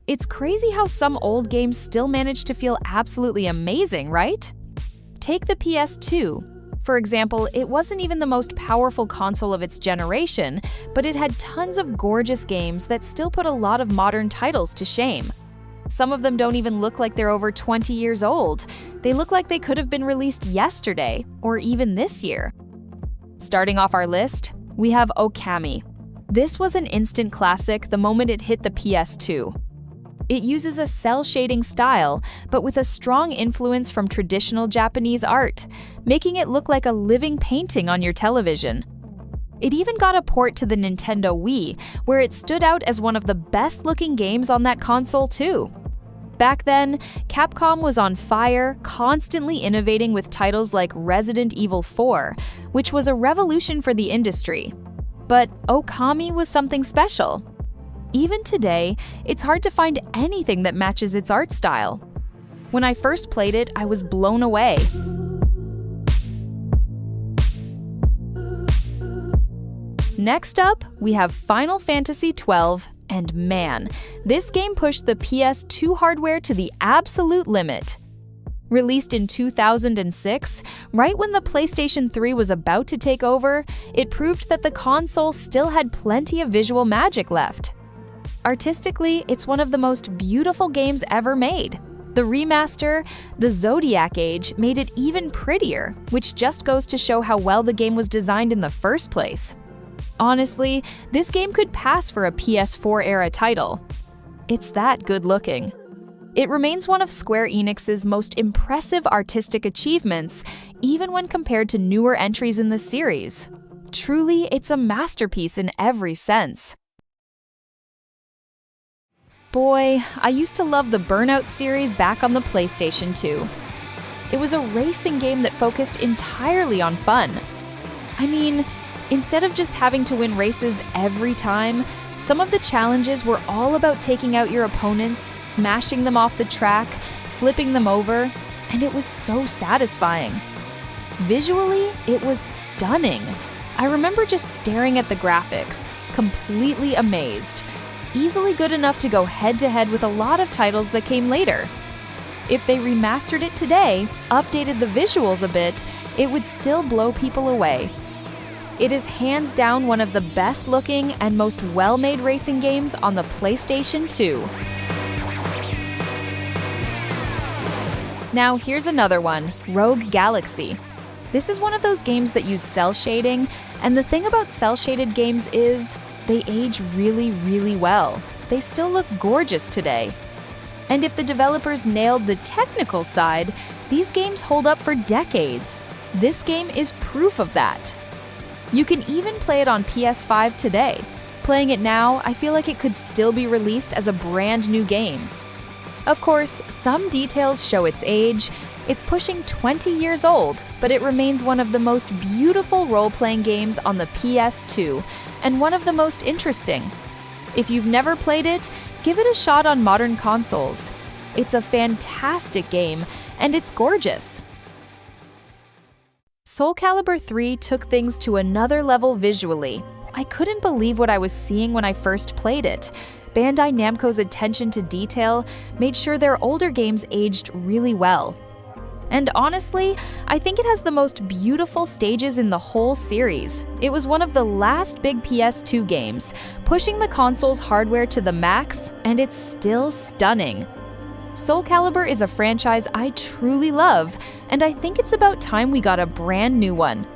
It's crazy how some old games still manage to feel absolutely amazing, right? Take the PS2. For example, it wasn't even the most powerful console of its generation, but it had tons of gorgeous games that still put a lot of modern titles to shame. Some of them don't even look like they're over 20 years old. They look like they could have been released yesterday, or even this year. Starting off our list, we have Okami. This was an instant classic the moment it hit the PS2. It uses a cell shading style, but with a strong influence from traditional Japanese art, making it look like a living painting on your television. It even got a port to the Nintendo Wii, where it stood out as one of the best-looking games on that console too. Back then, Capcom was on fire, constantly innovating with titles like Resident Evil 4, which was a revolution for the industry. But Okami was something special. Even today, it's hard to find anything that matches its art style. When I first played it, I was blown away. Next up, we have Final Fantasy XII, and man, this game pushed the PS2 hardware to the absolute limit. Released in 2006, right when the PlayStation 3 was about to take over, it proved that the console still had plenty of visual magic left. Artistically, it's one of the most beautiful games ever made. The remaster, the Zodiac Age, made it even prettier, which just goes to show how well the game was designed in the first place. Honestly, this game could pass for a PS4-era title. It's that good looking. It remains one of Square Enix's most impressive artistic achievements, even when compared to newer entries in the series. Truly, it's a masterpiece in every sense. Boy, I used to love the Burnout series back on the PlayStation 2. It was a racing game that focused entirely on fun. I mean, instead of just having to win races every time, some of the challenges were all about taking out your opponents, smashing them off the track, flipping them over, and it was so satisfying. Visually, it was stunning. I remember just staring at the graphics, completely amazed. Easily good enough to go head-to-head with a lot of titles that came later. If they remastered it today, updated the visuals a bit, it would still blow people away. It is hands down one of the best-looking and most well-made racing games on the PlayStation 2. Now here's another one, Rogue Galaxy. This is one of those games that use cell shading, and the thing about cell-shaded games is they age really, really well. They still look gorgeous today. And if the developers nailed the technical side, these games hold up for decades. This game is proof of that. You can even play it on PS5 today. Playing it now, I feel like it could still be released as a brand new game. Of course, some details show its age. It's pushing 20 years old, but it remains one of the most beautiful role-playing games on the PS2, and one of the most interesting. If you've never played it, give it a shot on modern consoles. It's a fantastic game, and it's gorgeous. Soul Calibur 3 took things to another level visually. I couldn't believe what I was seeing when I first played it. Bandai Namco's attention to detail made sure their older games aged really well. And honestly, I think it has the most beautiful stages in the whole series. It was one of the last big PS2 games, pushing the console's hardware to the max, and it's still stunning. Soul Calibur is a franchise I truly love, and I think it's about time we got a brand new one.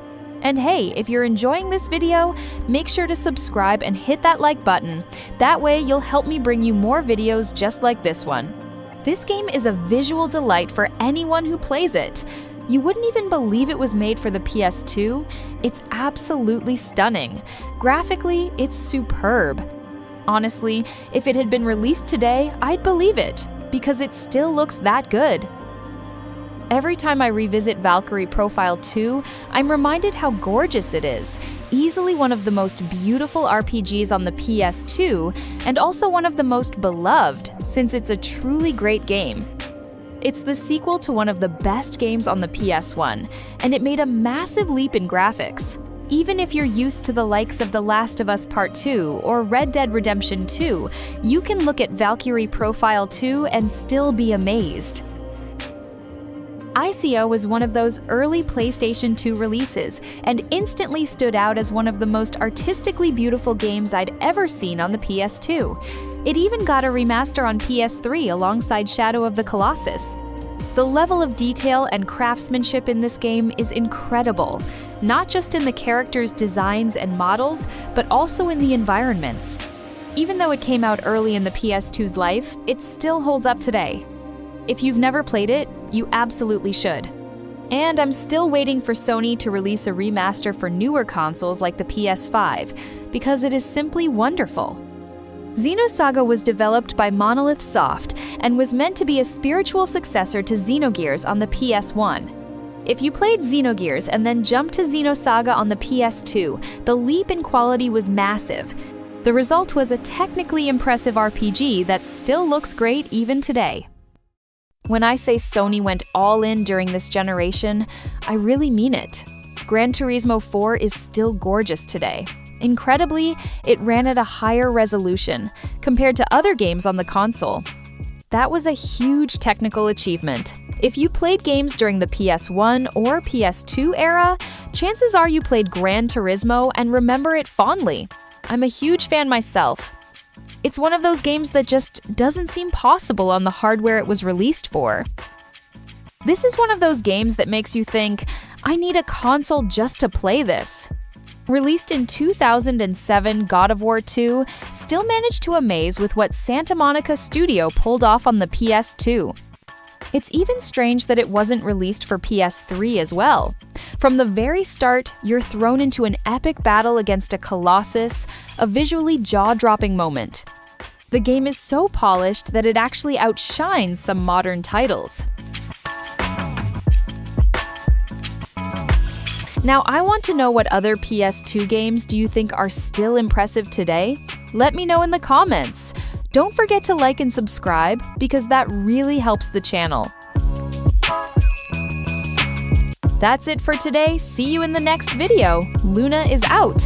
And hey, if you're enjoying this video, make sure to subscribe and hit that like button. That way you'll help me bring you more videos just like this one. This game is a visual delight for anyone who plays it. You wouldn't even believe it was made for the PS2. It's absolutely stunning. Graphically, it's superb. Honestly, if it had been released today, I'd believe it, because it still looks that good. Every time I revisit Valkyrie Profile 2, I'm reminded how gorgeous it is. Easily one of the most beautiful RPGs on the PS2, and also one of the most beloved, since it's a truly great game. It's the sequel to one of the best games on the PS1, and it made a massive leap in graphics. Even if you're used to the likes of The Last of Us Part 2 or Red Dead Redemption 2, you can look at Valkyrie Profile 2 and still be amazed. ICO was one of those early PlayStation 2 releases and instantly stood out as one of the most artistically beautiful games I'd ever seen on the PS2. It even got a remaster on PS3 alongside Shadow of the Colossus. The level of detail and craftsmanship in this game is incredible, not just in the characters' designs and models, but also in the environments. Even though it came out early in the PS2's life, it still holds up today. If you've never played it, you absolutely should. And I'm still waiting for Sony to release a remaster for newer consoles like the PS5, because it is simply wonderful. Xenosaga was developed by Monolith Soft and was meant to be a spiritual successor to Xenogears on the PS1. If you played Xenogears and then jumped to Xenosaga on the PS2, the leap in quality was massive. The result was a technically impressive RPG that still looks great even today. When I say Sony went all in during this generation, I really mean it. Gran Turismo 4 is still gorgeous today. Incredibly, it ran at a higher resolution compared to other games on the console. That was a huge technical achievement. If you played games during the PS1 or PS2 era, chances are you played Gran Turismo and remember it fondly. I'm a huge fan myself. It's one of those games that just doesn't seem possible on the hardware it was released for. This is one of those games that makes you think, I need a console just to play this. Released in 2007, God of War 2 still managed to amaze with what Santa Monica Studio pulled off on the PS2. It's even strange that it wasn't released for PS3 as well. From the very start, you're thrown into an epic battle against a colossus, a visually jaw-dropping moment. The game is so polished that it actually outshines some modern titles. Now, I want to know what other PS2 games do you think are still impressive today? Let me know in the comments. Don't forget to like and subscribe because that really helps the channel. That's it for today. See you in the next video. Luna is out.